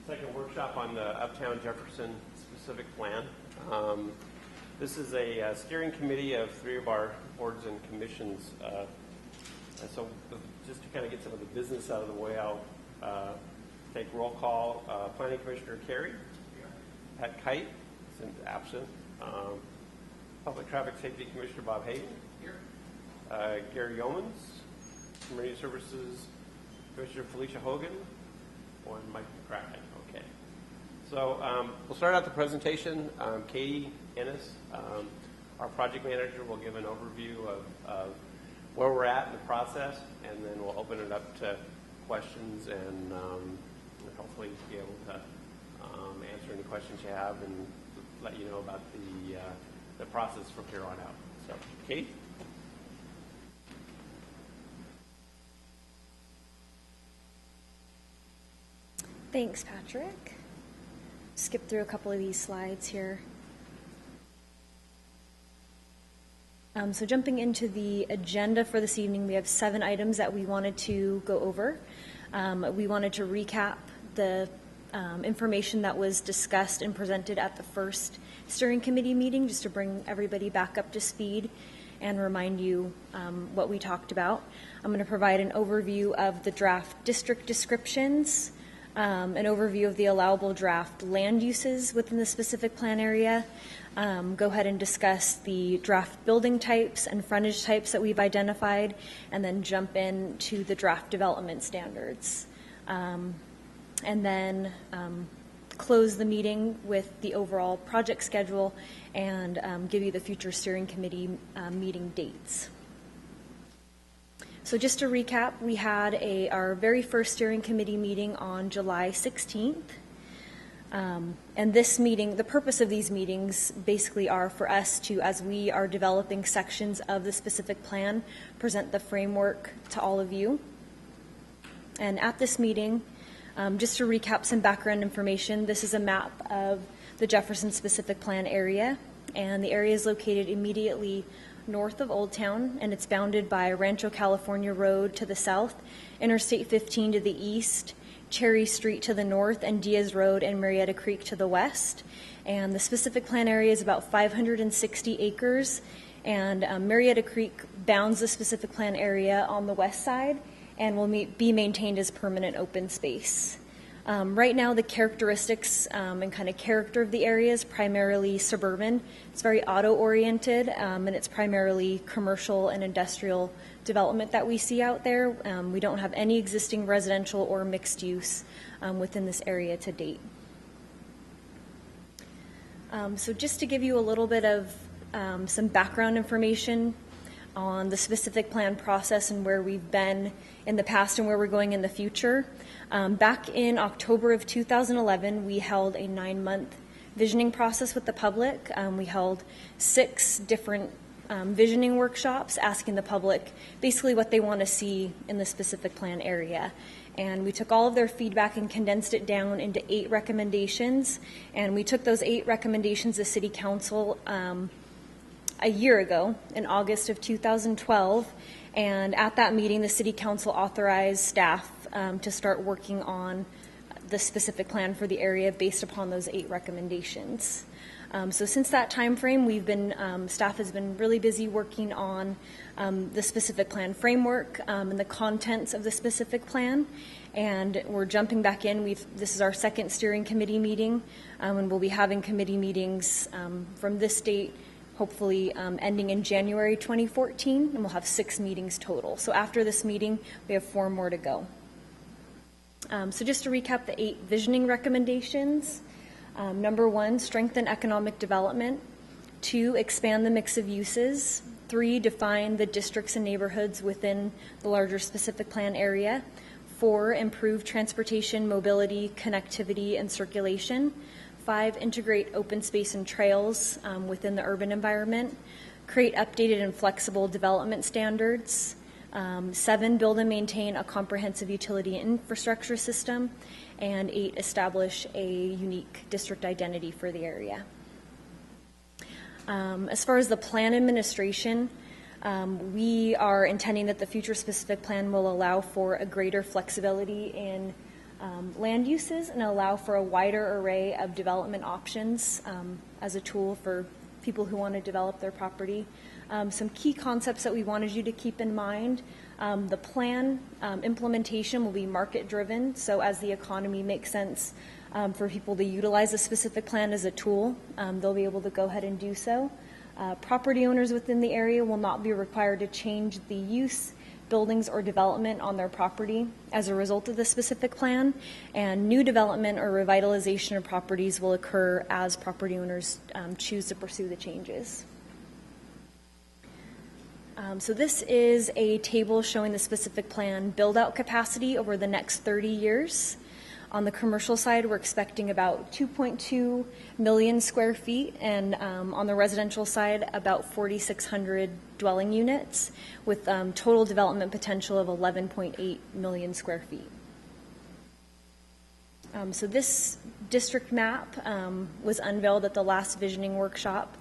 second workshop on the Uptown Jefferson specific plan. This is a steering committee of 3 of our boards and commissions. And so just to kind of get some of the business out of the way, I'll take roll call. Planning Commissioner Carey. Pat Kite is absent. Public Traffic Safety Commissioner Bob Hayden. Here. Gary Yeomans. Marine Services Commissioner Felicia Hogan. And Mike McCracken. Okay. So we'll start out the presentation. Katie Ennis, our project manager, will give an overview of where we're at in the process, and then we'll open it up to questions and hopefully be able to answer any questions you have and let you know about the process from here on out. So, Kate? Thanks, Patrick. Skip through a couple of these slides here. So jumping into the agenda for this evening, we have 7 items that we wanted to go over. We wanted to recap the information that was discussed and presented at the first steering committee meeting, just to bring everybody back up to speed and remind you what we talked about. I'm going to provide an overview of the draft district descriptions, an overview of the allowable draft land uses within the specific plan area, go ahead and discuss the draft building types and frontage types that we've identified, and then jump into the draft development standards. And then close the meeting with the overall project schedule and give you the future steering committee meeting dates. So just to recap, we had our very first steering committee meeting on July 16th. And this meeting, the purpose of these meetings basically are for us to, as we are developing sections of the specific plan, present the framework to all of you. And at this meeting, just to recap some background information, this is a map of the Jefferson specific plan area, and the area is located immediately north of Old Town, and it's bounded by Rancho California Road to the south, Interstate 15 to the east, Cherry Street to the north, and Diaz Road and Marietta Creek to the west. And the specific plan area is about 560 acres, and Marietta Creek bounds the specific plan area on the west side and will be maintained as permanent open space. Right now, the characteristics and kind of character of the area is primarily suburban. It's very auto-oriented, and it's primarily commercial and industrial development that we see out there. We don't have any existing residential or mixed use within this area to date. So just to give you a little bit of some background information on the specific plan process and where we've been in the past and where we're going in the future. Back in October of 2011, we held a 9-month visioning process with the public. We held 6 different visioning workshops asking the public basically what they want to see in the specific plan area. And we took all of their feedback and condensed it down into 8 recommendations. And we took those 8 recommendations to City Council a year ago in August of 2012. And at that meeting, the City Council authorized staff to start working on the specific plan for the area based upon those 8 recommendations. So since that time frame, we've been staff has been really busy working on the specific plan framework and the contents of the specific plan. And we're jumping back in. This is our second steering committee meeting, and we'll be having committee meetings from this date, hopefully ending in January 2014, and we'll have 6 meetings total. So after this meeting, we have 4 more to go. So just to recap the 8 visioning recommendations. Number 1, strengthen economic development. 2, expand the mix of uses. 3, define the districts and neighborhoods within the larger specific plan area. 4, improve transportation, mobility, connectivity, and circulation. 5, integrate open space and trails within the urban environment. Create updated and flexible development standards. 7, build and maintain a comprehensive utility infrastructure system. And 8, establish a unique district identity for the area. As far as the plan administration, we are intending that the future specific plan will allow for a greater flexibility in land uses and allow for a wider array of development options as a tool for people who want to develop their property. Some key concepts that we wanted you to keep in mind. The plan implementation will be market-driven, so as the economy makes sense for people to utilize a specific plan as a tool, they'll be able to go ahead and do so. Property owners within the area will not be required to change the use, buildings, or development on their property as a result of the specific plan, and new development or revitalization of properties will occur as property owners choose to pursue the changes. So this is a table showing the specific plan build-out capacity over the next 30 years. On the commercial side, we're expecting about 2.2 million square feet, and on the residential side, about 4,600 dwelling units, with total development potential of 11.8 million square feet. So this district map was unveiled at the last visioning workshop.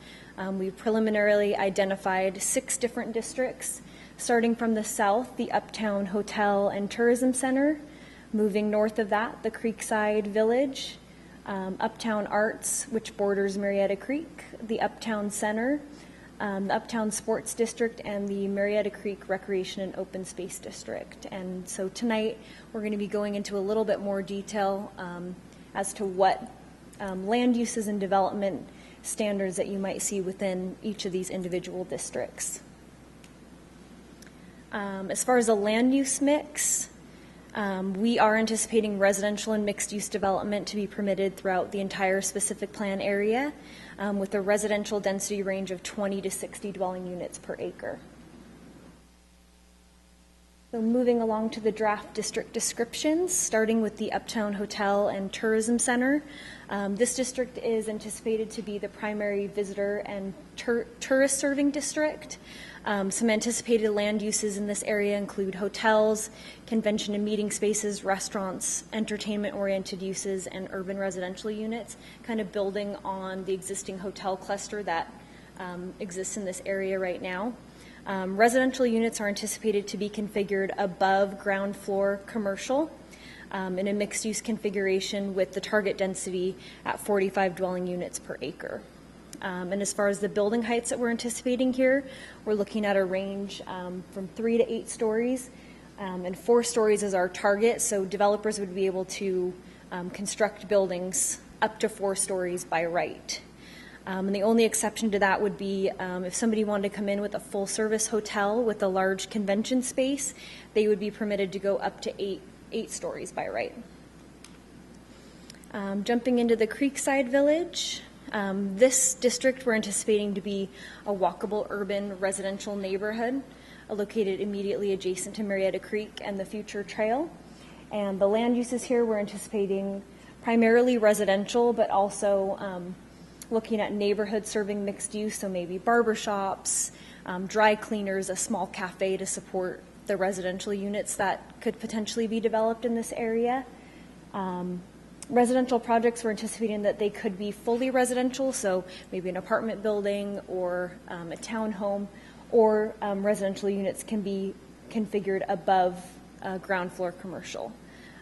We preliminarily identified 6 different districts, starting from the south, the Uptown Hotel and Tourism Center. Moving north of that, the Creekside Village, Uptown Arts, which borders Marietta Creek, the Uptown Center, the Uptown Sports District, and the Marietta Creek Recreation and Open Space District. And so tonight, we're going to be going into a little bit more detail as to what land uses and development standards that you might see within each of these individual districts. As far as a land use mix, we are anticipating residential and mixed-use development to be permitted throughout the entire specific plan area, with a residential density range of 20 to 60 dwelling units per acre. So moving along to the draft district descriptions, starting with the Uptown Hotel and Tourism Center. This district is anticipated to be the primary visitor and tourist serving district. Some anticipated land uses in this area include hotels, convention and meeting spaces, restaurants, entertainment-oriented uses, and urban residential units, kind of building on the existing hotel cluster that exists in this area right now. Residential units are anticipated to be configured above ground floor commercial in a mixed-use configuration with the target density at 45 dwelling units per acre. And as far as the building heights that we're anticipating here, we're looking at a range from 3 to 8 stories, and 4 stories is our target, so developers would be able to construct buildings up to 4 stories by right. And the only exception to that would be if somebody wanted to come in with a full-service hotel with a large convention space, they would be permitted to go up to 8 stories by right. Jumping into the Creekside Village, this district we're anticipating to be a walkable urban residential neighborhood located immediately adjacent to Marietta Creek and the future trail. And the land uses here we're anticipating primarily residential, but also looking at neighborhood serving mixed use, so maybe barbershops, dry cleaners, a small cafe to support the residential units that could potentially be developed in this area. Residential projects, we're anticipating that they could be fully residential, so maybe an apartment building or a townhome, or residential units can be configured above ground floor commercial.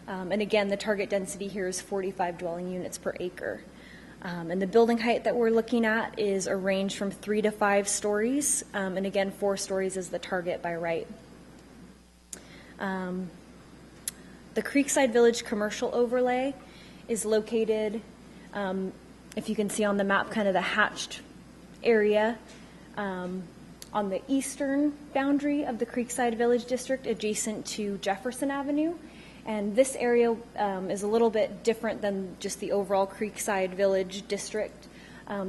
And again, the target density here is 45 dwelling units per acre. And the building height that we're looking at is a range from 3 to 5 stories, and again, 4 stories is the target by right. The Creekside Village commercial overlay is located, if you can see on the map, kind of the hatched area on the eastern boundary of the Creekside Village District, adjacent to Jefferson Avenue. And this area is a little bit different than just the overall Creekside Village District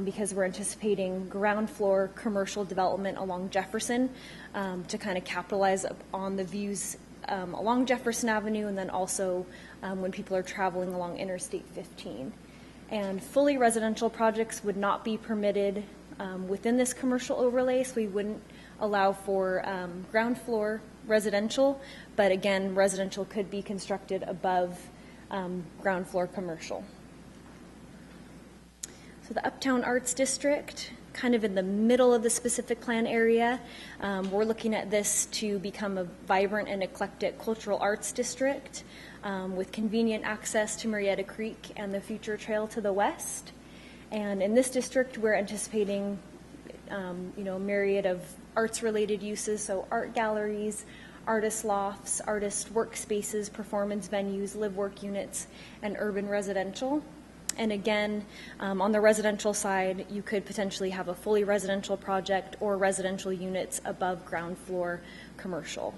because we're anticipating ground floor commercial development along Jefferson to kind of capitalize on the views along Jefferson Avenue, and then also when people are traveling along Interstate 15. And fully residential projects would not be permitted within this commercial overlay, so we wouldn't allow for ground floor residential, but again, residential could be constructed above ground floor commercial. So the Uptown Arts District, kind of in the middle of the specific plan area, we're looking at this to become a vibrant and eclectic cultural arts district. with convenient access to Marietta Creek and the future trail to the west. And in this district, we're anticipating a myriad of arts-related uses, so art galleries, artist lofts, artist workspaces, performance venues, live-work units, and urban residential. And again, on the residential side, you could potentially have a fully residential project or residential units above ground floor commercial.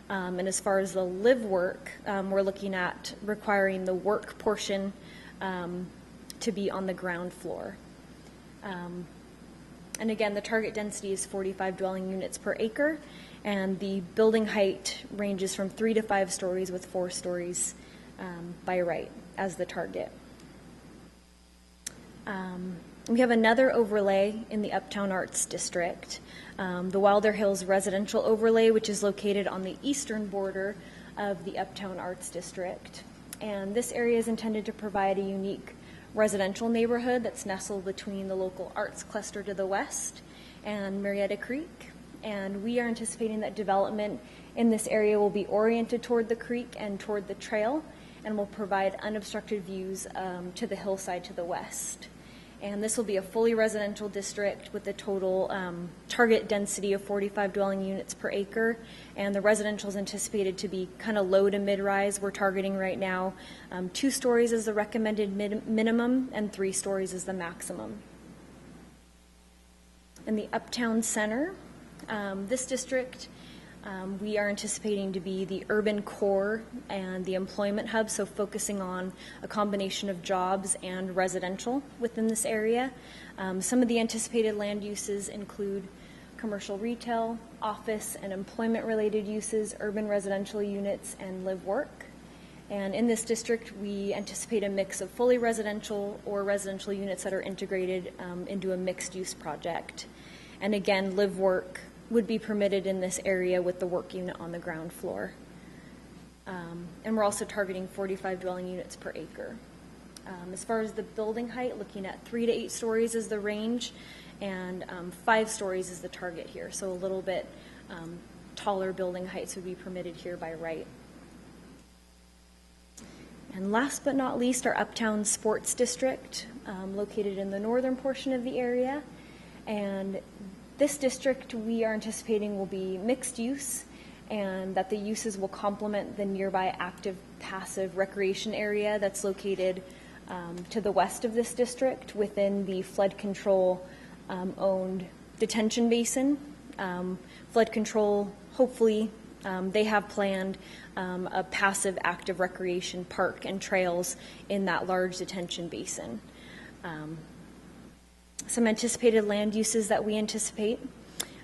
And as far as the live work, we're looking at requiring the work portion to be on the ground floor. And again, the target density is 45 dwelling units per acre, and the building height ranges from 3 to 5 stories, with 4 stories by right as the target. We have another overlay in the Uptown Arts District, the Wilder Hills Residential Overlay, which is located on the eastern border of the Uptown Arts District. And this area is intended to provide a unique residential neighborhood that's nestled between the local arts cluster to the west and Marietta Creek. And we are anticipating that development in this area will be oriented toward the creek and toward the trail, and will provide unobstructed views to the hillside to the west. And this will be a fully residential district with a total target density of 45 dwelling units per acre. And the residential is anticipated to be kind of low to mid-rise. We're targeting right now 2 stories as the recommended minimum and 3 stories as the maximum. In the Uptown Center, this district, we are anticipating to be the urban core and the employment hub, so focusing on a combination of jobs and residential within this area. Some of the anticipated land uses include commercial retail, office and employment-related uses, urban residential units, and live work. And in this district, we anticipate a mix of fully residential or residential units that are integrated into a mixed-use project. And again, live work would be permitted in this area with the work unit on the ground floor. And we're also targeting 45 dwelling units per acre. As far as the building height, looking at 3 to 8 stories is the range, and 5 stories is the target here. So a little bit taller building heights would be permitted here by right. And last but not least, our Uptown Sports District, located in the northern portion of the area. And this district we are anticipating will be mixed use, and that the uses will complement the nearby active passive recreation area that's located to the west of this district within the flood control owned detention basin. Flood control, hopefully, they have planned a passive active recreation park and trails in that large detention basin. Some anticipated land uses that we anticipate: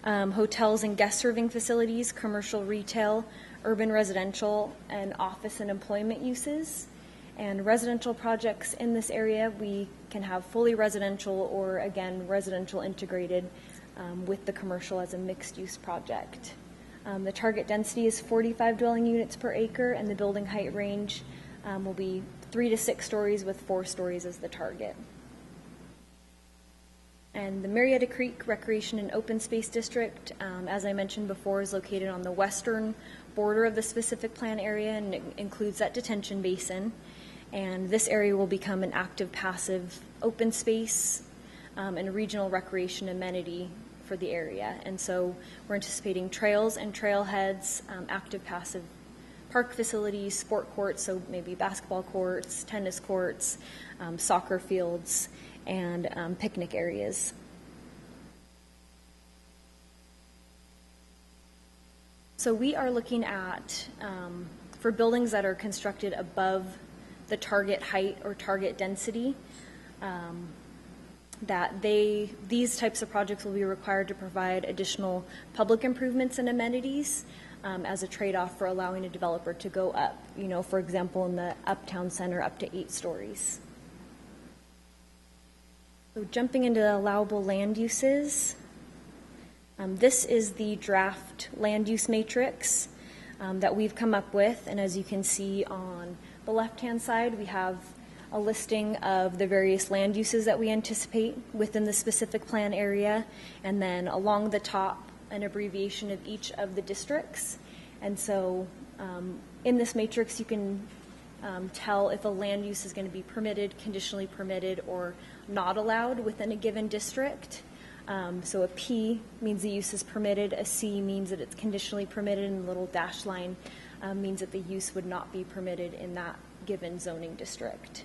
hotels and guest serving facilities, commercial retail, urban residential, and office and employment uses. And residential projects in this area, we can have fully residential or, again, residential integrated with the commercial as a mixed-use project. The target density is 45 dwelling units per acre, and the building height range will be 3 to 6 stories with 4 stories as the target. And the Marietta Creek Recreation and Open Space District, as I mentioned before, is located on the western border of the specific plan area, and it includes that detention basin. And this area will become an active passive open space and a regional recreation amenity for the area. And so we're anticipating trails and trailheads, active passive park facilities, sport courts, so maybe basketball courts, tennis courts, soccer fields, and picnic areas. So we are looking at, for buildings that are constructed above the target height or target density, that these types of projects will be required to provide additional public improvements and amenities as a trade-off for allowing a developer to go up, for example, in the Uptown Center up to 8 stories. So jumping into the allowable land uses, this is the draft land use matrix that we've come up with, and as you can see on the left-hand side, we have a listing of the various land uses that we anticipate within the specific plan area, and then along the top, an abbreviation of each of the districts. And so in this matrix, you can tell if a land use is going to be permitted, conditionally permitted, or not allowed within a given district. So a P means the use is permitted, a C means that it's conditionally permitted, and the little dash line means that the use would not be permitted in that given zoning district.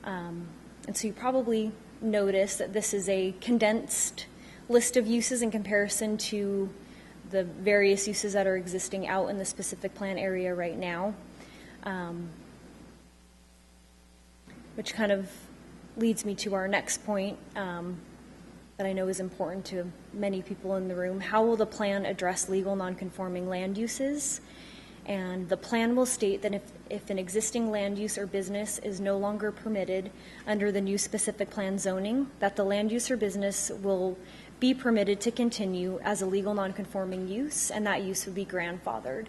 And so you probably notice that this is a condensed list of uses in comparison to the various uses that are existing out in the specific plan area right now, which kind of leads me to our next point that I know is important to many people in the room. How will the plan address legal nonconforming land uses? And the plan will state that if an existing land use or business is no longer permitted under the new specific plan zoning, that the land use or business will be permitted to continue as a legal nonconforming use, and that use would be grandfathered.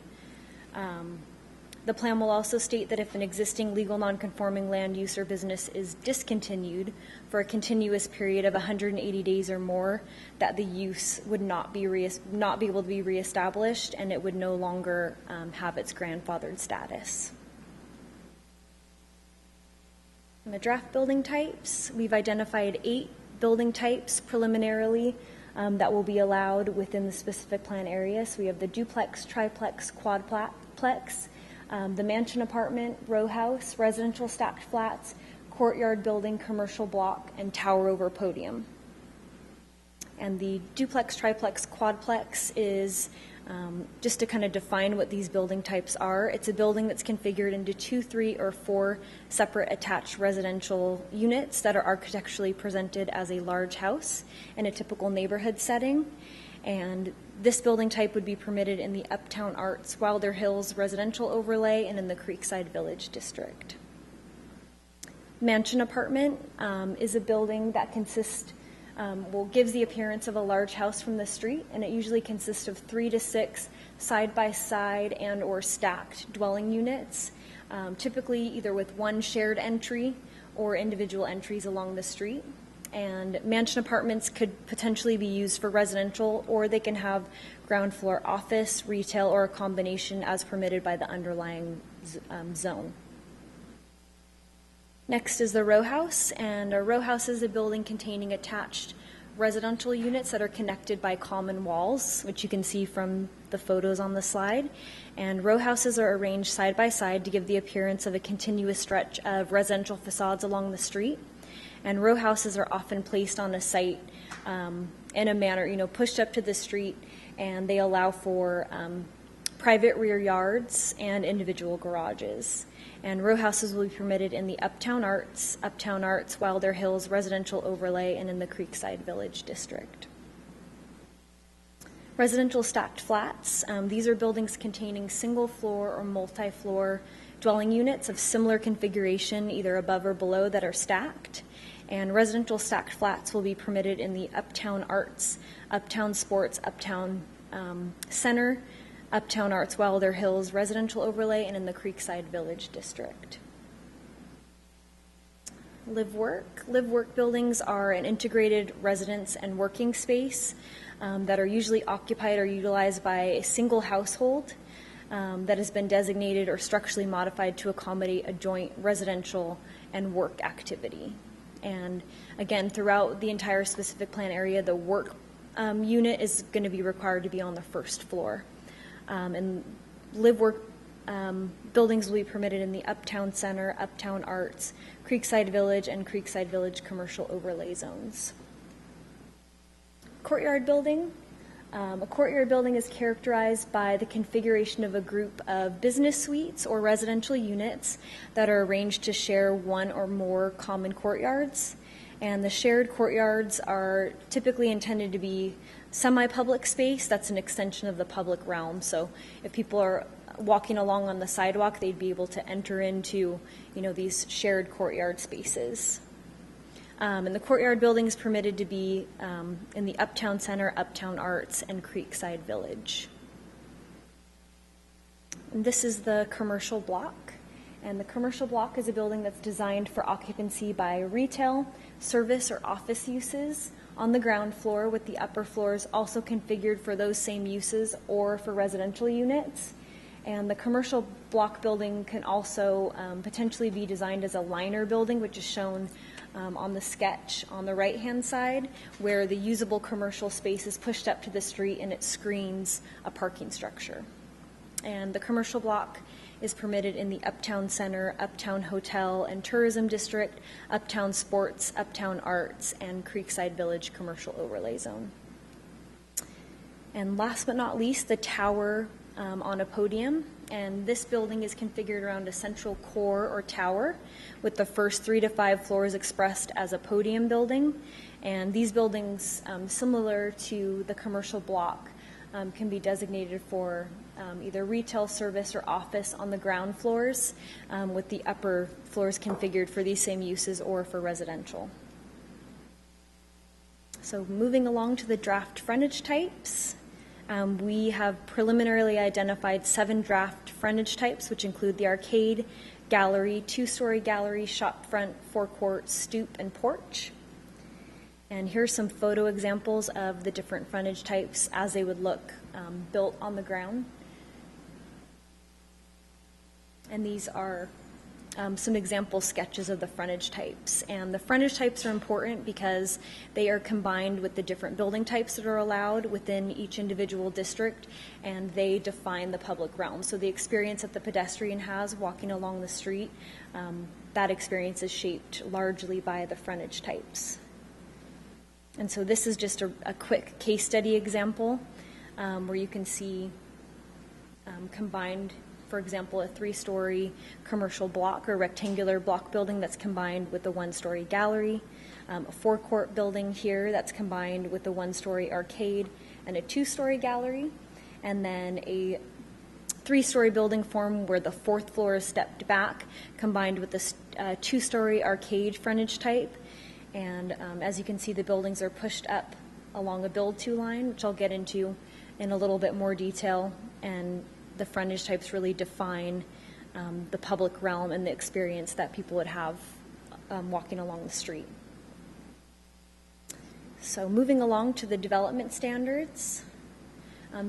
The plan will also state that if an existing legal nonconforming land use or business is discontinued for a continuous period of 180 days or more, that the use would not be able to be reestablished, and it would no longer have its grandfathered status. In the draft building types, we've identified 8 building types preliminarily that will be allowed within the specific plan area. So we have the duplex, triplex, quadplex, the mansion apartment, row house, residential stacked flats, courtyard building, commercial block, and tower over podium. And the duplex, triplex, quadplex is just to kind of define what these building types are. It's a building that's configured into 2, 3, or 4 separate attached residential units that are architecturally presented as a large house in a typical neighborhood setting. And this building type would be permitted in the Uptown Arts, Wilder Hills residential overlay, and in the Creekside Village district. Mansion apartment is a building that gives the appearance of a large house from the street, and it usually consists of 3 to 6 side-by-side and or stacked dwelling units, typically either with one shared entry or individual entries along the street. And mansion apartments could potentially be used for residential, or they can have ground floor office, retail, or a combination as permitted by the underlying zone. Next is the row house, and a row house is a building containing attached residential units that are connected by common walls, which you can see from the photos on the slide. And row houses are arranged side by side to give the appearance of a continuous stretch of residential facades along the street. And row houses are often placed on a site in a manner, pushed up to the street, and they allow for private rear yards and individual garages. And row houses will be permitted in the Uptown Arts, Wilder Hills residential overlay, and in the Creekside Village district. Residential stacked flats. These are buildings containing single floor or multi-floor dwelling units of similar configuration, either above or below, that are stacked. And residential stacked flats will be permitted in the Uptown Arts, Uptown Sports, Uptown Center, Uptown Arts, Wilder Hills residential overlay, and in the Creekside Village district. Live work buildings are an integrated residence and working space that are usually occupied or utilized by a single household that has been designated or structurally modified to accommodate a joint residential and work activity. And again, throughout the entire specific plan area, the work unit is going to be required to be on the first floor. And live work buildings will be permitted in the Uptown Center, Uptown Arts, Creekside Village, and Creekside Village commercial overlay zones. Courtyard building. A courtyard building is characterized by the configuration of a group of business suites or residential units that are arranged to share one or more common courtyards. And the shared courtyards are typically intended to be semi-public space that's an extension of the public realm. So if people are walking along on the sidewalk, they'd be able to enter into, these shared courtyard spaces. And the courtyard building is permitted to be in the Uptown Center, Uptown Arts, and Creekside Village. And this is the commercial block. And the commercial block is a building that's designed for occupancy by retail, service, or office uses on the ground floor, with the upper floors also configured for those same uses or for residential units. And the commercial block building can also potentially be designed as a liner building, which is shown on the sketch on the right-hand side, where the usable commercial space is pushed up to the street and it screens a parking structure. And the commercial block is permitted in the Uptown Center, Uptown Hotel and Tourism District, Uptown Sports, Uptown Arts, and Creekside Village Commercial Overlay Zone. And last but not least, the tower on a podium. And this building is configured around a central core or tower, with the first 3 to 5 floors expressed as a podium building. And these buildings, similar to the commercial block, can be designated for either retail, service, or office on the ground floors, with the upper floors configured for these same uses or for residential. So moving along to the draft frontage types. We have preliminarily identified 7 draft frontage types, which include the arcade, gallery, 2-story gallery, shop front, forecourt, stoop, and porch. And here's some photo examples of the different frontage types as they would look built on the ground. And these are some example sketches of the frontage types. And the frontage types are important because they are combined with the different building types that are allowed within each individual district, and they define the public realm. So the experience that the pedestrian has walking along the street, that experience is shaped largely by the frontage types. And so this is just a quick case study example where you can see combined, for example, a 3-story commercial block or rectangular block building that's combined with a 1-story gallery, a forecourt building here that's combined with a 1-story arcade and a 2-story gallery, and then a 3-story building form where the 4th floor is stepped back, combined with the 2-story arcade frontage type. And as you can see, the buildings are pushed up along a build-to line, which I'll get into in a little bit more detail. And the frontage types really define the public realm and the experience that people would have walking along the street. So moving along to the development standards.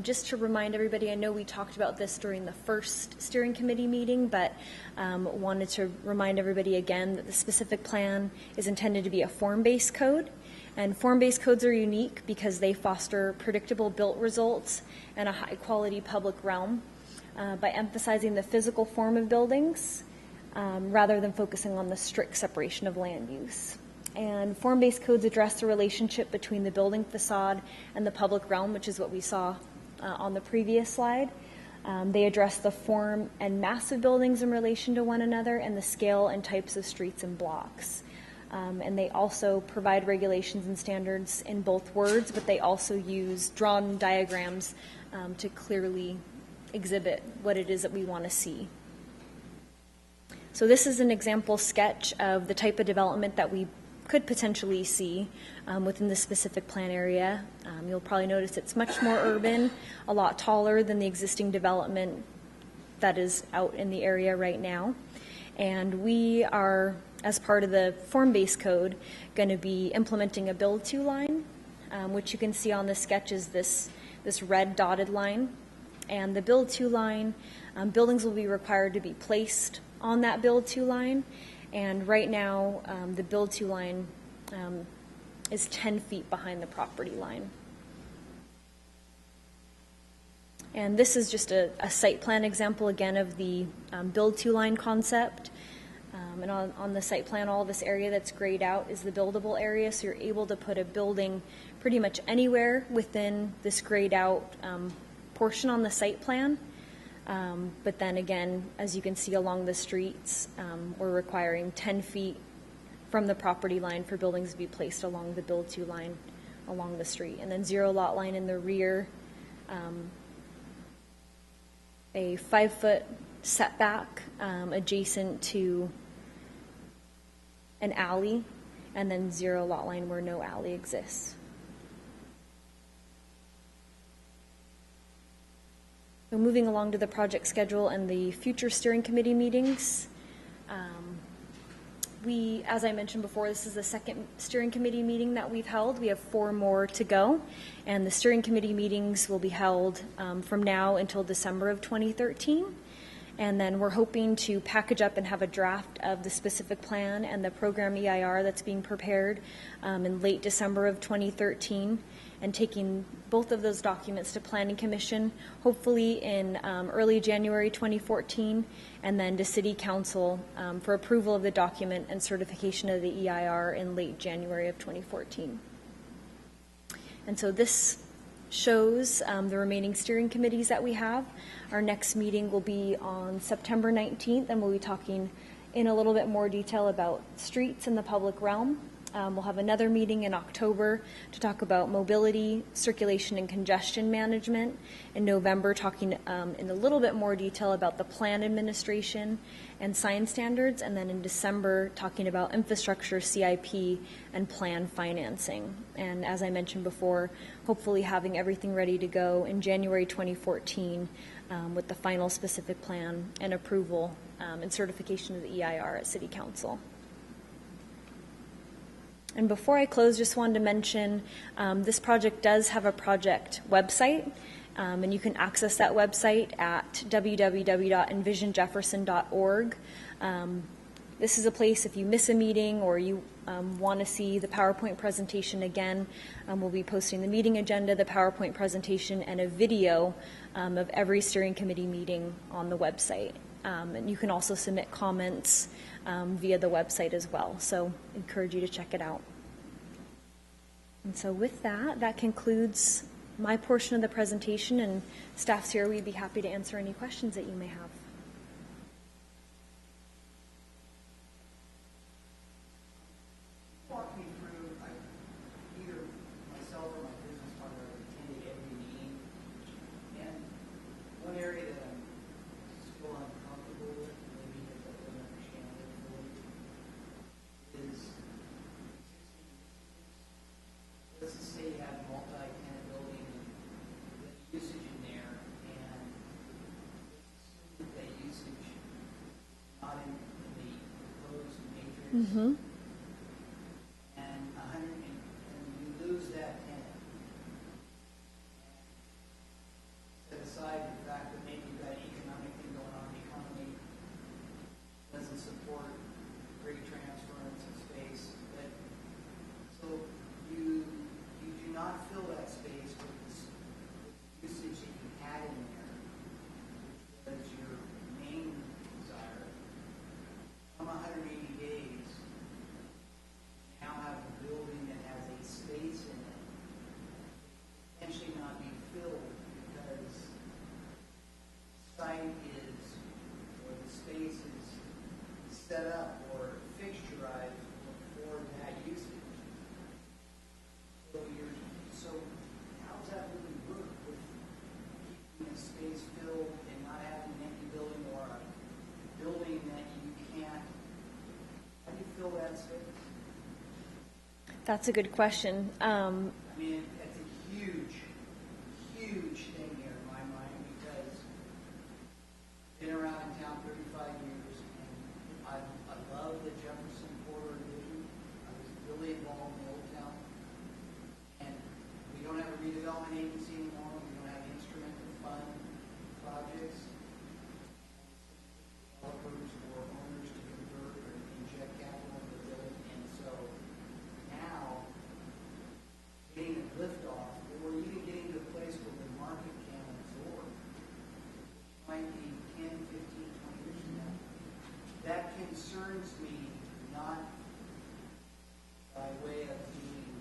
Just to remind everybody, I know we talked about this during the first steering committee meeting, but wanted to remind everybody again that the specific plan is intended to be a form-based code. And form-based codes are unique because they foster predictable built results and a high-quality public realm by emphasizing the physical form of buildings rather than focusing on the strict separation of land use. And form-based codes address the relationship between the building facade and the public realm, which is what we saw on the previous slide. They address the form and mass of buildings in relation to one another and the scale and types of streets and blocks. And they also provide regulations and standards in both words, but they also use drawn diagrams to clearly exhibit what it is that we want to see. So this is an example sketch of the type of development that we could potentially see within the specific plan area. You'll probably notice it's much more urban, a lot taller than the existing development that is out in the area right now. And we are, as part of the form-based code, going to be implementing a build-to line, which you can see on the sketch is this red dotted line. And the build-to line, buildings will be required to be placed on that build-to line. And right now, the build-to line is 10 feet behind the property line. And this is just a site plan example, again, of the build-to line concept. And on the site plan, all of this area that's grayed out is the buildable area, so you're able to put a building pretty much anywhere within this grayed out portion on the site plan. But then again, as you can see along the streets, we're requiring 10 feet from the property line for buildings to be placed along the build-to line along the street. And then 0 lot line in the rear, a 5-foot setback adjacent to an alley, and then 0 lot line where no alley exists. So moving along to the project schedule and the future steering committee meetings. As I mentioned before, this is the second steering committee meeting that we've held. We have 4 more to go, and the steering committee meetings will be held from now until December of 2013. And then we're hoping to package up and have a draft of the specific plan and the program EIR that's being prepared in late December of 2013, and taking both of those documents to Planning Commission, hopefully in early January 2014, and then to City Council for approval of the document and certification of the EIR in late January of 2014. And so this shows the remaining steering committees that we have. Our next meeting will be on September 19th, and we'll be talking in a little bit more detail about streets in the public realm. We'll have another meeting in October to talk about mobility, circulation, and congestion management. In November, talking in a little bit more detail about the plan administration and sign standards. And then in December, talking about infrastructure, CIP, and plan financing. And as I mentioned before, hopefully having everything ready to go in January 2014 with the final specific plan and approval and certification of the EIR at City Council. And before I close, just wanted to mention this project does have a project website, and you can access that website at www.envisionjefferson.org. This is a place, if you miss a meeting or you want to see the PowerPoint presentation again, we'll be posting the meeting agenda, the PowerPoint presentation, and a video of every steering committee meeting on the website. And you can also submit comments via the website as well. So I encourage you to check it out. And so with that, that concludes my portion of the presentation, and staff's here. We'd be happy to answer any questions that you may have. Walk me through, either myself or my business partner attended every meeting, and one area that I'm still uncomfortable with, maybe because I don't understand it fully, is let's just say you have a multi-tenant building and there's usage in there, and that usage is not in the proposed matrix. Mm-hmm. And you lose that tenant. Set aside the fact that maybe you've got an economic thing going on in the economy, doesn't support great transference of space. But so you do not fill that space with this usage that you had in there, which was your main desire. From 180 days, now have a building that has a space in it, potentially not be filled because site is, or the space is set up or fixturized for that usage. So how does that really work with keeping a space filled and not having an empty building or a building that you can't, how do you fill that space? That's a good question. I mean, it's a huge, huge thing here in my mind because I've been around in town 35 years and I love the Jefferson corridor division. I was really involved in Old Town. And we don't have a redevelopment agency anymore. We don't have an instrument to fund projects. Developers or owners to convert or inject capital into the building. And so now, getting a lift off, or even getting to a place where the market can absorb, might be 10, 15, 20 years from now. That concerns me not by way of being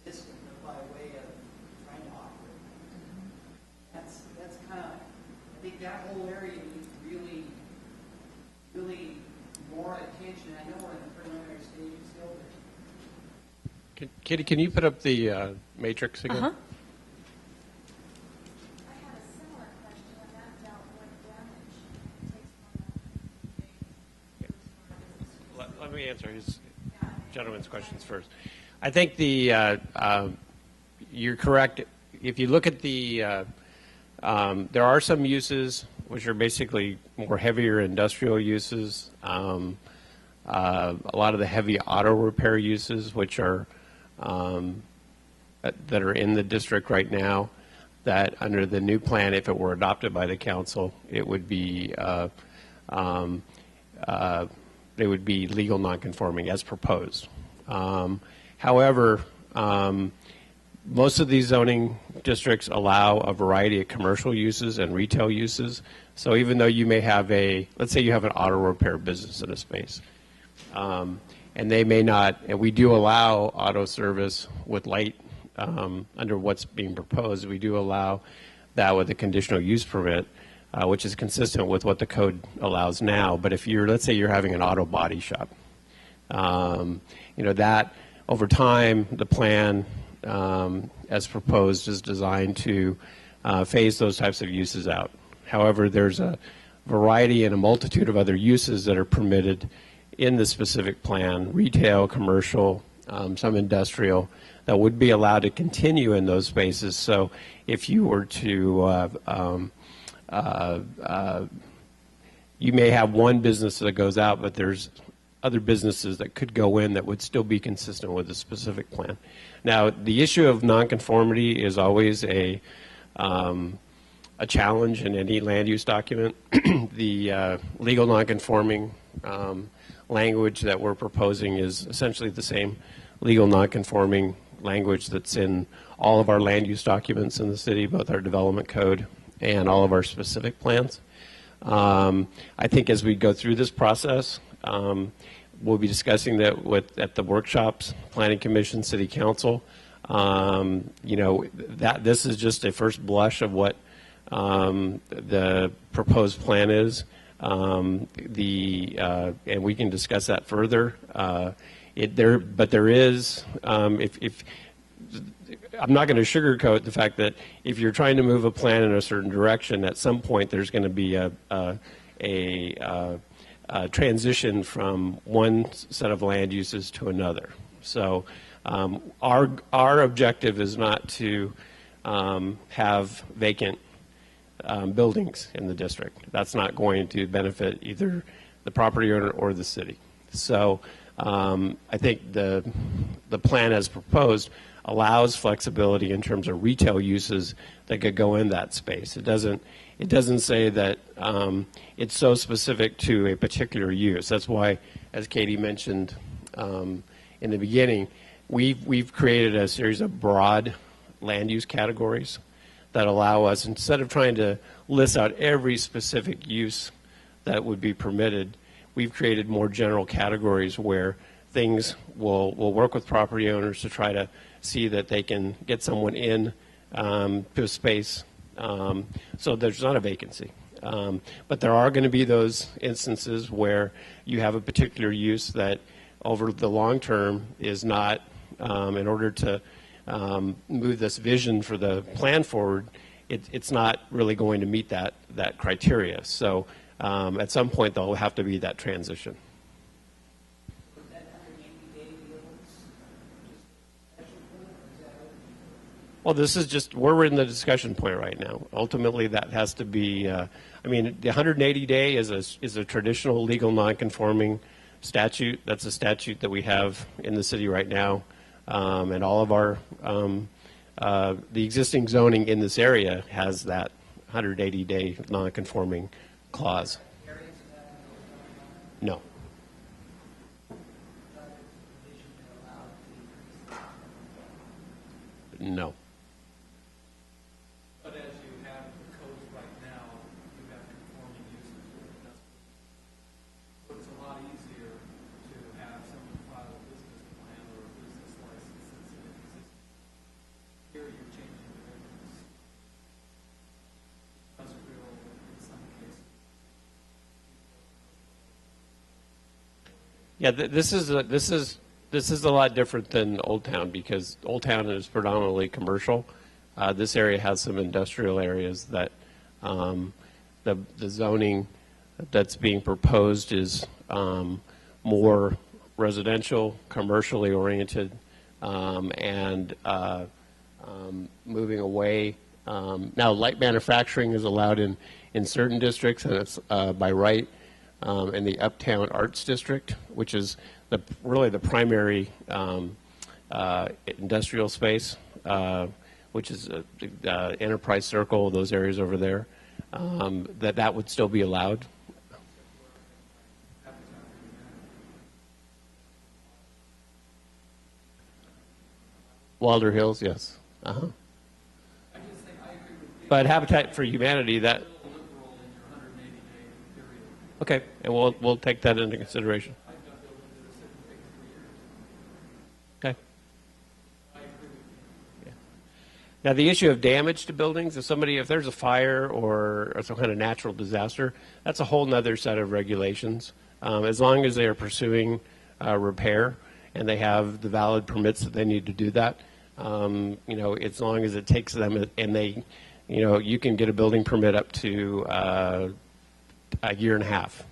resistant, but by way of trying to operate. That's kind of, I think that whole area needs really, really more attention. I know we're in the preliminary stages still, but Katie, can you put up the matrix again? Uh-huh. I had a similar question, and that dealt with damage. Takes Let me answer his gentleman's questions first. I think the you're correct. If you look at the there are some uses which are basically more heavier industrial uses. a lot of the heavy auto repair uses, which are that are in the district right now, that under the new plan, if it were adopted by the council, it would be they would be legal nonconforming as proposed. However, most of these zoning districts allow a variety of commercial uses and retail uses. So even though you may have let's say you have an auto repair business in a space, and they may not, and we do allow auto service with light under what's being proposed. We do allow that with a conditional use permit, which is consistent with what the code allows now. But if let's say you're having an auto body shop, that over time, the plan as proposed is designed to phase those types of uses out. However, there's a variety and a multitude of other uses that are permitted in the specific plan: retail, commercial, some industrial, that would be allowed to continue in those spaces. So if you were to you may have one business that goes out, but there's other businesses that could go in that would still be consistent with the specific plan. Now, the issue of nonconformity is always a challenge in any land use document. The legal nonconforming language that we're proposing is essentially the same legal nonconforming language that's in all of our land use documents in the city, both our development code and all of our specific plans. I think as we go through this process, we'll be discussing that at the workshops, Planning Commission, City Council. That this is just a first blush of what the proposed plan is. And we can discuss that further. But there is, if I'm not going to sugarcoat the fact that if you're trying to move a plan in a certain direction, at some point there's going to be a transition from one set of land uses to another. So our objective is not to have vacant buildings in the district. That's not going to benefit either the property owner or the city. So I think the plan as proposed allows flexibility in terms of retail uses that could go in that space. It doesn't say that it's so specific to a particular use. That's why, as Katie mentioned in the beginning, we've created a series of broad land use categories that allow us, instead of trying to list out every specific use that would be permitted, we've created more general categories where things will work with property owners to try to see that they can get someone in to a space so there's not a vacancy. But there are going to be those instances where you have a particular use that over the long term is not, in order to move this vision for the plan forward, it's not really going to meet that criteria. So at some point there'll have to be that transition. Was that 180-day deal just special for it, or is that open? Well, this is just, we're in the discussion point right now. Ultimately, that has to be, the 180-day is a traditional legal nonconforming statute. That's a statute that we have in the city right now. And all of our, the existing zoning in this area has that 180-day nonconforming clause. Areas of that are going on? No. I thought there was a provision that allowed the increase. No. But as you have the codes right now, you have conforming uses with it. So it's a lot easier to have someone file a business plan or a business license that's in existence. Here you're changing the business. Industrial in some cases. Yeah, this is a lot different than Old Town, because Old Town is predominantly commercial. This area has some industrial areas that the zoning that's being proposed is more residential, commercially oriented, and moving away. Now, light manufacturing is allowed in certain districts, and it's by right. in the Uptown Arts District, which is really the primary industrial space, which is Enterprise Circle, those areas over there, that would still be allowed. Wilder Hills, yes. Uh-huh. I just think I agree with you. But Habitat for Humanity, that, A little liberal in your 180-day period. okay, and we'll take that into consideration. I've got to look at this, it can take 3 years. Okay. I agree with you. Now, the issue of damage to buildings, if there's a fire or some kind of natural disaster, that's a whole nother set of regulations. As long as they are pursuing repair and they have the valid permits that they need to do that, as long as it takes them and they, you can get a building permit up to a year and a half.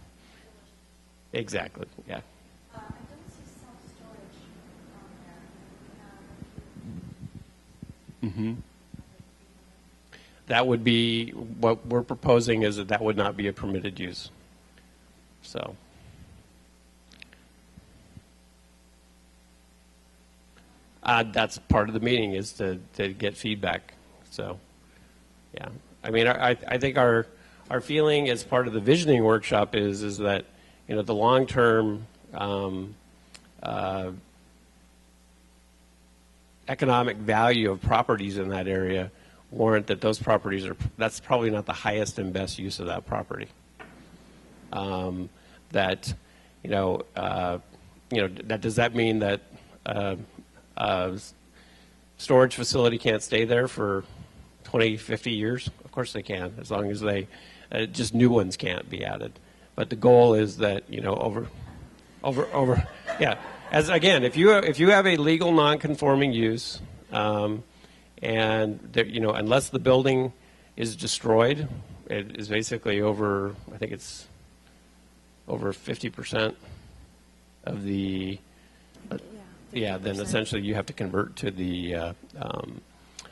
Exactly, yeah. I don't see self-storage on there. That would be, what we're proposing is that would not be a permitted use. So. That's part of the meeting, is to get feedback. So, yeah. I mean, I think our feeling as part of the visioning workshop is that, the long-term economic value of properties in that area warrant that those properties that's probably not the highest and best use of that property. That does that mean that storage facility can't stay there for 20, 50 years? Of course they can, as long as they, just new ones can't be added. But the goal is that, yeah. As again, if you have a legal non-conforming use, and there, unless the building is destroyed, it is basically over, I think it's over 50% of the, then essentially you have to convert to the,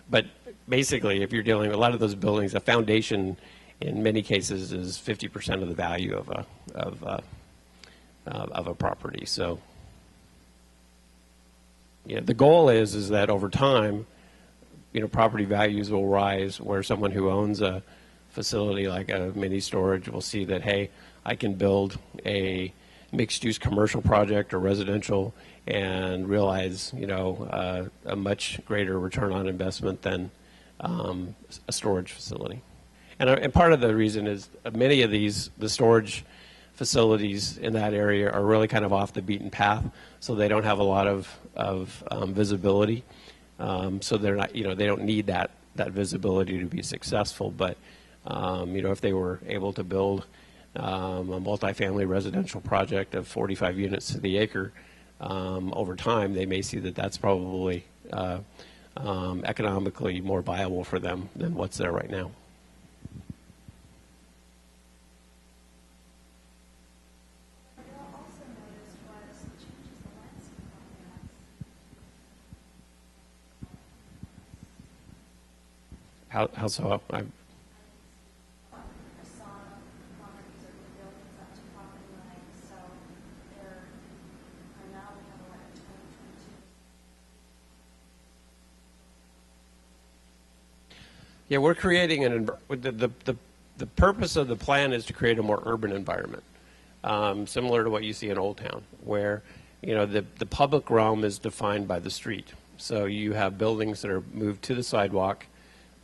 but basically if you're dealing with a lot of those buildings, a foundation in many cases is 50% of the value of a property. So, the goal is that over time, property values will rise, where someone who owns a facility like a mini storage will see that, hey, I can build a mixed-use commercial project or residential and realize, a much greater return on investment than a storage facility. And part of the reason is many of the storage facilities in that area are really kind of off the beaten path, so they don't have a lot of visibility. So they're not, they don't need that visibility to be successful. But if they were able to build a multifamily residential project of 45 units to the acre, over time, they may see that that's probably economically more viable for them than what's there right now. What I also noticed was the changes the landscape on that. How so? I saw properties or new buildings up to property lines, so they're, and now we have what, 2022. Yeah, we're creating the purpose of the plan is to create a more urban environment, similar to what you see in Old Town, where the public realm is defined by the street. So you have buildings that are moved to the sidewalk.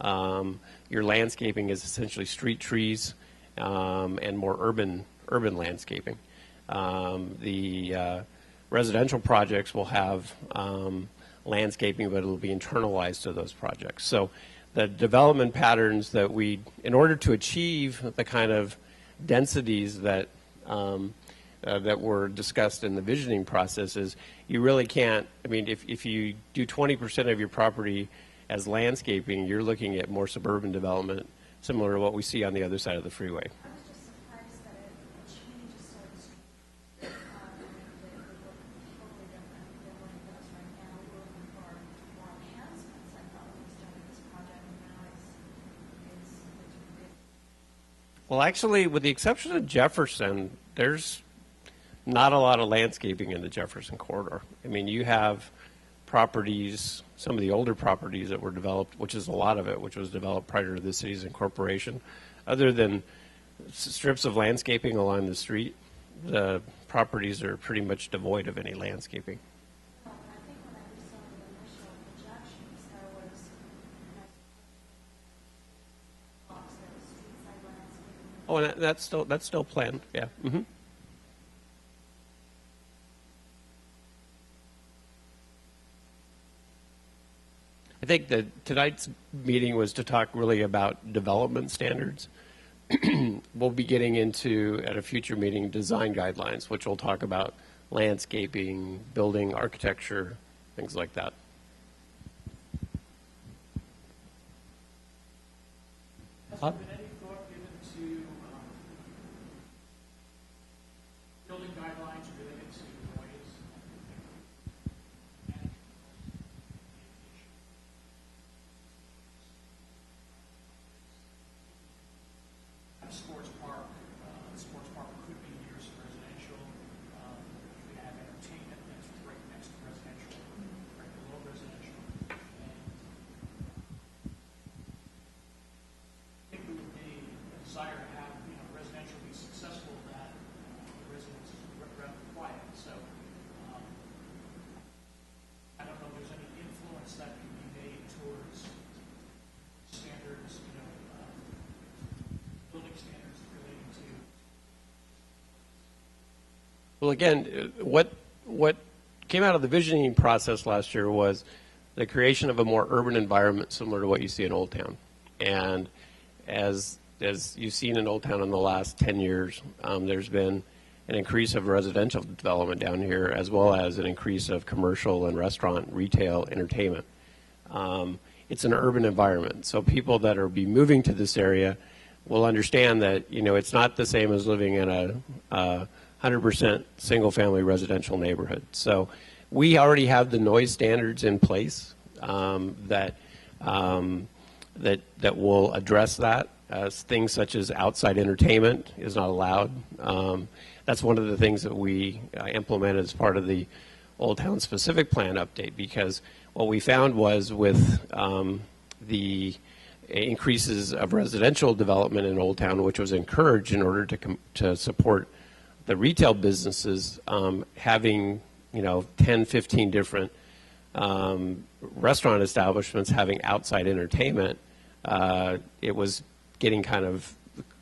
Your landscaping is essentially street trees and more urban landscaping. The residential projects will have landscaping, but it'll be internalized to those projects. So the development patterns that in order to achieve the kind of densities that were discussed in the visioning process, is you really can't, if you do 20% of your property as landscaping, you're looking at more suburban development, similar to what we see on the other side of the freeway. I was just surprised that it changes so they look totally different than what it does right now. We were looking for more enhancements, I thought, when we started this project, and now Well, actually, with the exception of Jefferson, there's not a lot of landscaping in the Jefferson corridor. I mean, you have properties, some of the older properties that were developed, which is a lot of it, which was developed prior to the city's incorporation. Other than strips of landscaping along the street, the properties are pretty much devoid of any landscaping. I think when I was on the initial projections, there was blocks, there was street side landscaping. Oh, and that's still planned, yeah. Mm-hmm. I think that tonight's meeting was to talk really about development standards. We'll be getting into, at a future meeting, design guidelines, which will talk about landscaping, building architecture, things like that. Has there been any thought given to building guidelines related to noise? A sports park could be used for residential. We have entertainment that's right next to residential, right below residential. And I think it would be a desire to have, residential be successful, that the residents are rather quiet. So I don't know if there's any influence that can be made towards standards, building standards relating to. Well, again, what came out of the visioning process last year was the creation of a more urban environment similar to what you see in Old Town. And as you've seen in Old Town in the last 10 years, there's been an increase of residential development down here, as well as an increase of commercial and restaurant, retail, entertainment. It's an urban environment, so people that are be moving to this area will understand that it's not the same as living in a 100% single-family residential neighborhood. So we already have the noise standards in place that will address that. Things such as outside entertainment is not allowed. That's one of the things that we implemented as part of the Old Town Specific Plan update, because what we found was with the increases of residential development in Old Town, which was encouraged in order to support the retail businesses, having 10, 15 different restaurant establishments having outside entertainment, it was getting kind of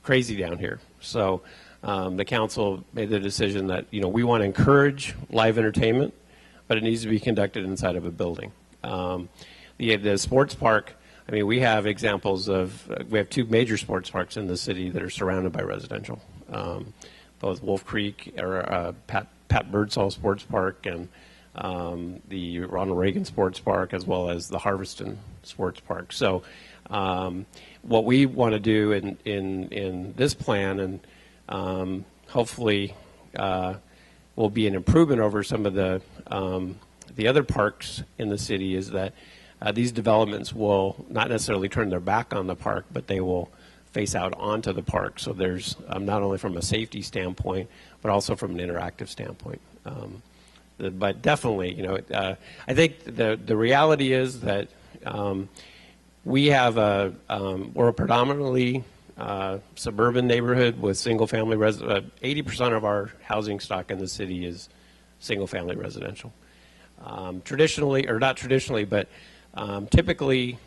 crazy down here. So the council made the decision that we want to encourage live entertainment, but it needs to be conducted inside of a building. The sports park, I mean, we have examples of, we have two major sports parks in the city that are surrounded by residential. Both Wolf Creek, or Pat Birdsall Sports Park, and the Ronald Reagan Sports Park, as well as the Harveston Sports Park. So what we want to do in this plan, and hopefully will be an improvement over some of the other parks in the city, is that these developments will not necessarily turn their back on the park, but they will face out onto the park. So there's not only from a safety standpoint, but also from an interactive standpoint. But definitely, I think the reality is that we have we're a predominantly suburban neighborhood with single-family 80% of our housing stock in the city is single-family residential. Traditionally, or not traditionally, but typically,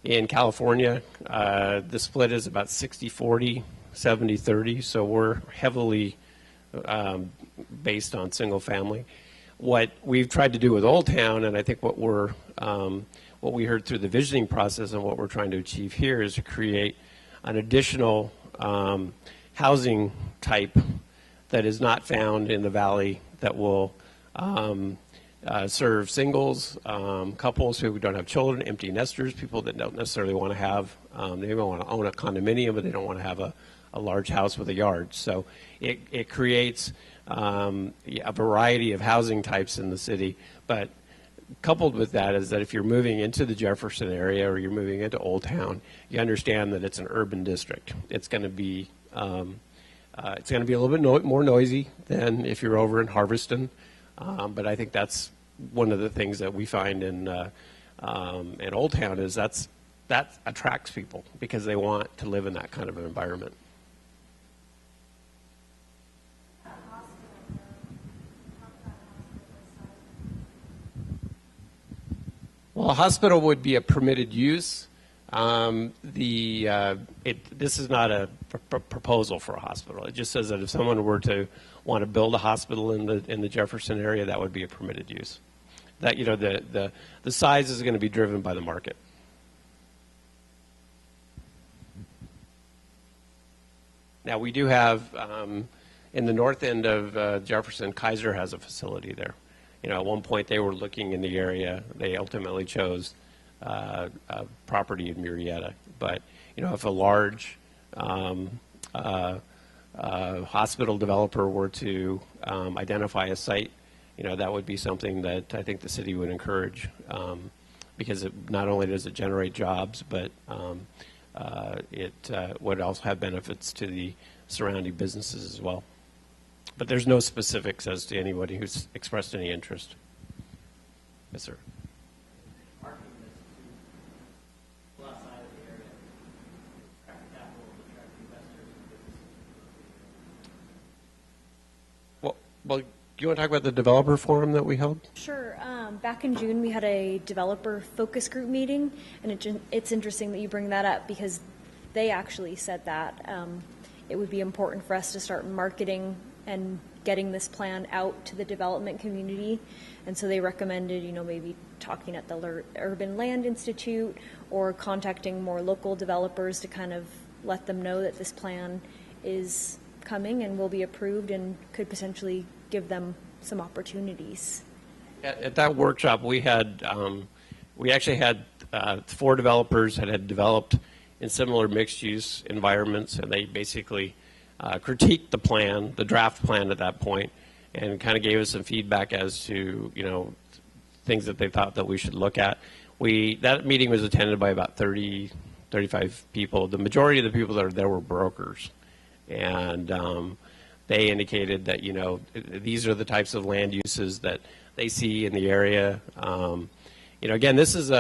in California, the split is about 60-40, 70-30, so we're heavily based on single family. What we've tried to do with Old Town, and I think what we heard through the visioning process and what we're trying to achieve here, is to create an additional housing type that is not found in the valley, that will serve singles, couples who don't have children, empty nesters, people that don't necessarily want to have, they don't want to own a condominium, but they don't want to have a large house with a yard. So it creates a variety of housing types in the city, but coupled with that is that if you're moving into the Jefferson area or you're moving into Old Town, you understand that it's an urban district. It's going to be a little bit more noisy than if you're over in Harveston, but I think that's one of the things that we find in Old Town is that attracts people because they want to live in that kind of an environment. Well, a hospital would be a permitted use. This is not a proposal for a hospital. It just says that if someone were to want to build a hospital in the Jefferson area, that would be a permitted use. That the size is going to be driven by the market. Now we do have in the north end of Jefferson, Kaiser has a facility there. At one point they were looking in the area. They ultimately chose a property in Murrieta. But if a large hospital developer were to identify a site, that would be something that I think the city would encourage because not only does it generate jobs, but it would also have benefits to the surrounding businesses as well. But there's no specifics as to anybody who's expressed any interest. Yes, sir. Marketing this to outside of the area, attract capital, attract investors and businesses. Well, do you want to talk about the developer forum that we held? Sure. Back in June, we had a developer focus group meeting, and it's interesting that you bring that up because they actually said that it would be important for us to start marketing and getting this plan out to the development community. And so they recommended, maybe talking at the Urban Land Institute or contacting more local developers to kind of let them know that this plan is coming and will be approved and could potentially give them some opportunities. At that workshop, we actually had 4 developers that had developed in similar mixed-use environments, and they basically critiqued the plan, the draft plan at that point, and kind of gave us some feedback as to things that they thought that we should look at. That meeting was attended by about 30, 35 people. The majority of the people that were there were brokers, and they indicated that these are the types of land uses that they see in the area. Again, this is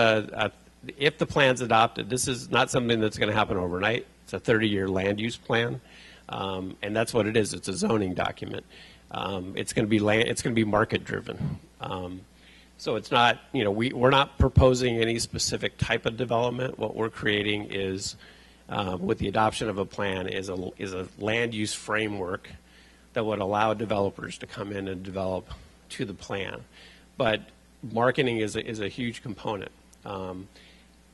if the plan's adopted, this is not something that's going to happen overnight. It's a 30-year land use plan, and that's what it is. It's a zoning document. It's going to be market driven. So it's not, we're not proposing any specific type of development. What we're creating is, with the adoption of a plan, is a land use framework that would allow developers to come in and develop to the plan. But marketing is a huge component.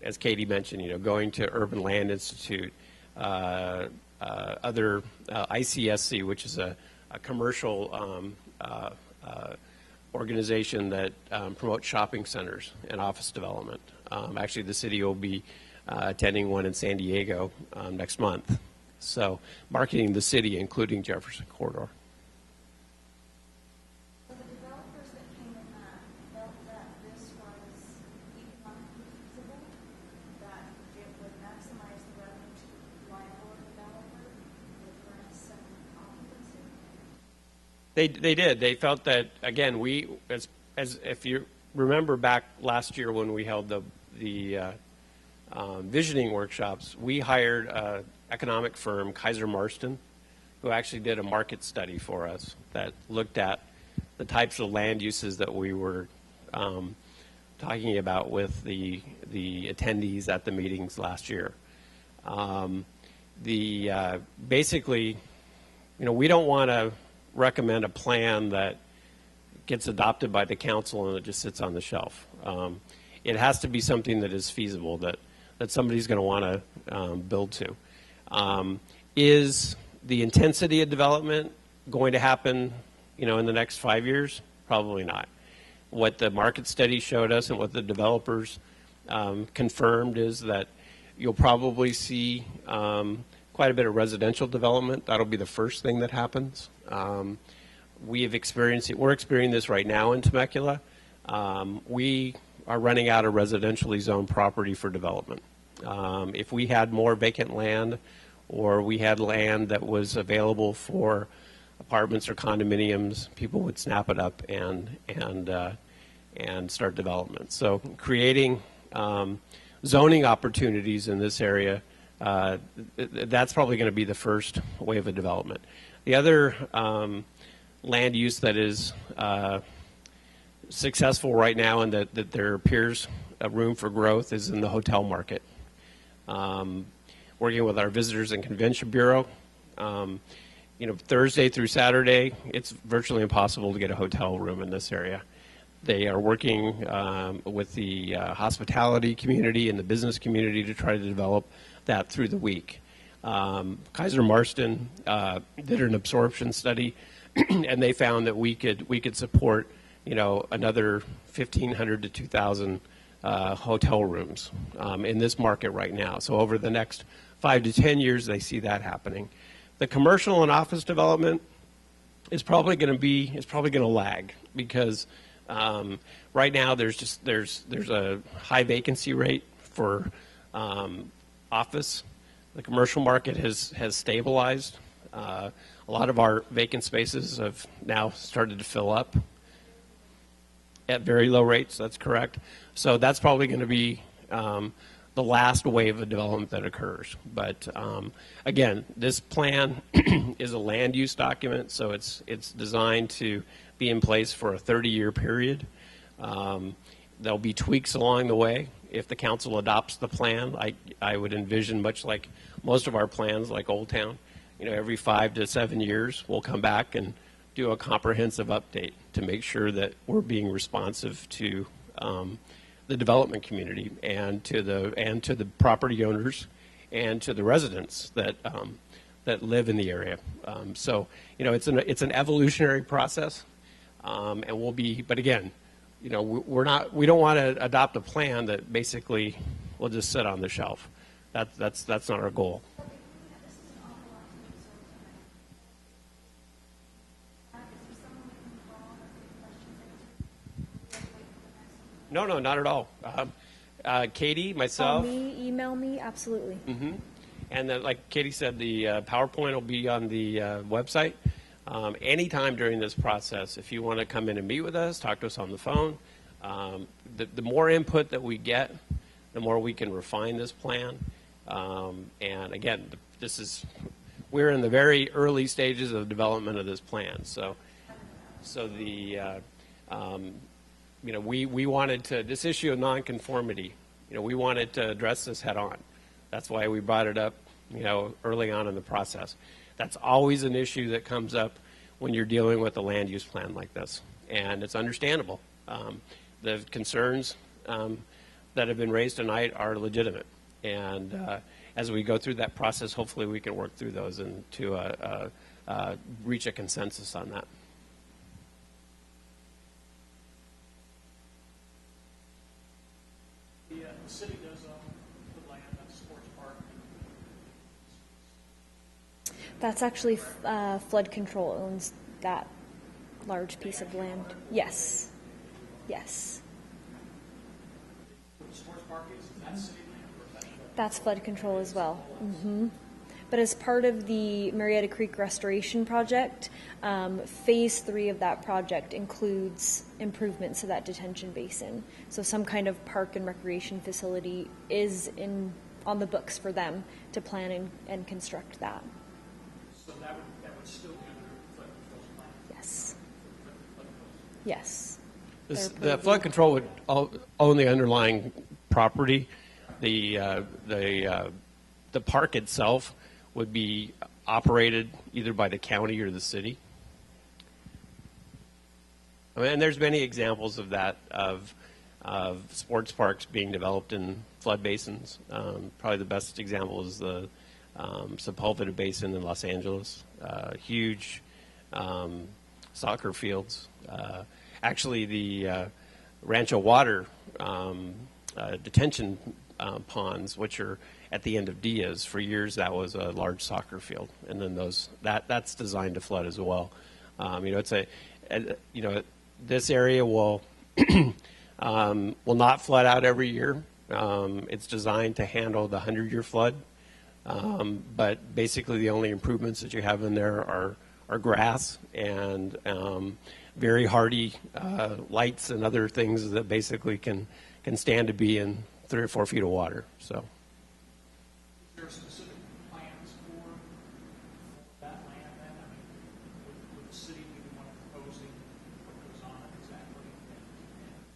As Katie mentioned, going to Urban Land Institute, other ICSC, which is a commercial organization that promotes shopping centers and office development. Actually, the city will be attending one in San Diego next month. So marketing the city, including Jefferson Corridor. So the developers that came in that felt that this was economically feasible, that it would maximize the revenue to the landlord developer with rents and occupancy? They did. They felt that, again, as if you remember back last year when we held the visioning workshops, we hired an economic firm, Kaiser Marston, who actually did a market study for us that looked at the types of land uses that we were talking about with the attendees at the meetings last year. Basically, we don't want to recommend a plan that gets adopted by the council and it just sits on the shelf. It has to be something that is feasible, that somebody's going to want to build to. Is the intensity of development going to happen, in the next 5 years? Probably not. What the market study showed us and what the developers confirmed is that you'll probably see quite a bit of residential development. That'll be the first thing that happens. We're experiencing this right now in Temecula. we are running out of residentially zoned property for development. If we had more vacant land, or we had land that was available for apartments or condominiums, people would snap it up and start development. So creating zoning opportunities in this area, that's probably going to be the first wave of development. The other land use that is successful right now and that there appears a room for growth is in the hotel market. Working with our Visitors and Convention Bureau, Thursday through Saturday, it's virtually impossible to get a hotel room in this area. They are working with the hospitality community and the business community to try to develop that through the week. Kaiser Marston did an absorption study, and they found that we could support, another 1,500 to 2,000 hotel rooms in this market right now. So over the next 5 to 10 years, they see that happening. The commercial and office development is probably going to lag because right now there's a high vacancy rate for office. The commercial market has stabilized. A lot of our vacant spaces have now started to fill up at very low rates. That's correct. So that's probably going to be the last wave of development that occurs. But again, this plan is a land use document, so it's designed to be in place for a 30-year period. There'll be tweaks along the way. If the council adopts the plan, I would envision, much like most of our plans, like Old Town, every 5 to 7 years, we'll come back and do a comprehensive update to make sure that we're being responsive to the development community and to the property owners and to the residents that live in the area. So it's an evolutionary process, and we'll be. But again, we don't want to adopt a plan that basically will just sit on the shelf. That's not our goal. No, not at all. Katie, myself. Call me, email me, absolutely. Mm-hmm. And then, like Katie said, the PowerPoint will be on the website. Anytime during this process, if you want to come in and meet with us, talk to us on the phone, the more input that we get, the more we can refine this plan. And again, we're in the very early stages of development of this plan. So we wanted to, this issue of nonconformity, we wanted to address this head on. That's why we brought it up, early on in the process. That's always an issue that comes up when you're dealing with a land use plan like this. And it's understandable. The concerns that have been raised tonight are legitimate. And as we go through that process, hopefully we can work through those and to reach a consensus on that. The city does own the land at the sports park. That's actually flood control owns that large piece of land. Yes. Yes. The sports park is that city land or is that? That's flood control as well. Mm-hmm. But as part of the Marietta Creek Restoration Project, Phase 3 of that project includes improvements to that detention basin. So some kind of park and recreation facility is on the books for them to plan and construct that. So that would still be under flood control's plan? Yes. Flood control's. Yes. The flood control would own the underlying property. The park itself would be operated either by the county or the city. And there's many examples of that, of sports parks being developed in flood basins. Probably the best example is the Sepulveda Basin in Los Angeles. Huge soccer fields. Actually, the Rancho Water detention ponds, which are at the end of Diaz, for years that was a large soccer field, and then that's designed to flood as well. This area will will not flood out every year. It's designed to handle the 100-year flood. But basically the only improvements that you have in there are grass and very hardy lights and other things that basically can stand to be in 3 or 4 feet of water. So. Is there specific plans for that land then? I mean, would the city be the one proposing what goes on exactly?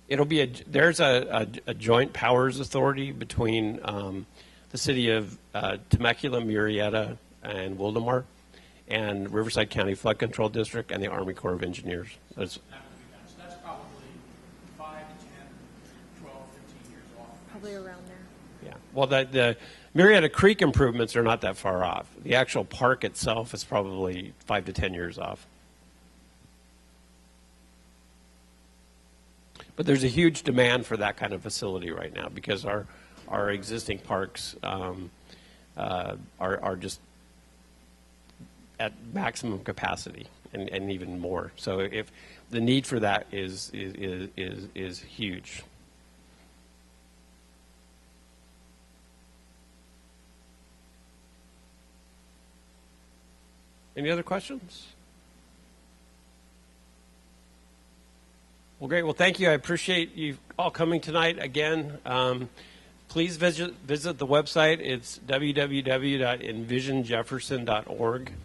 It'll be there's a joint powers authority between the city of Temecula, Murrieta, and Wildemar, and Riverside County Flood Control District, and the Army Corps of Engineers. That would be done. So that's probably 5 to 10, 12, 15 years off. Probably around there. Yeah. Well, the Murrieta Creek improvements are not that far off. The actual park itself is probably 5 to 10 years off. But there's a huge demand for that kind of facility right now because our existing parks are just at maximum capacity and even more. So if the need for that is huge. Any other questions? Well, great. Well, thank you. I appreciate you all coming tonight again. Please visit the website. It's www.envisionjefferson.org.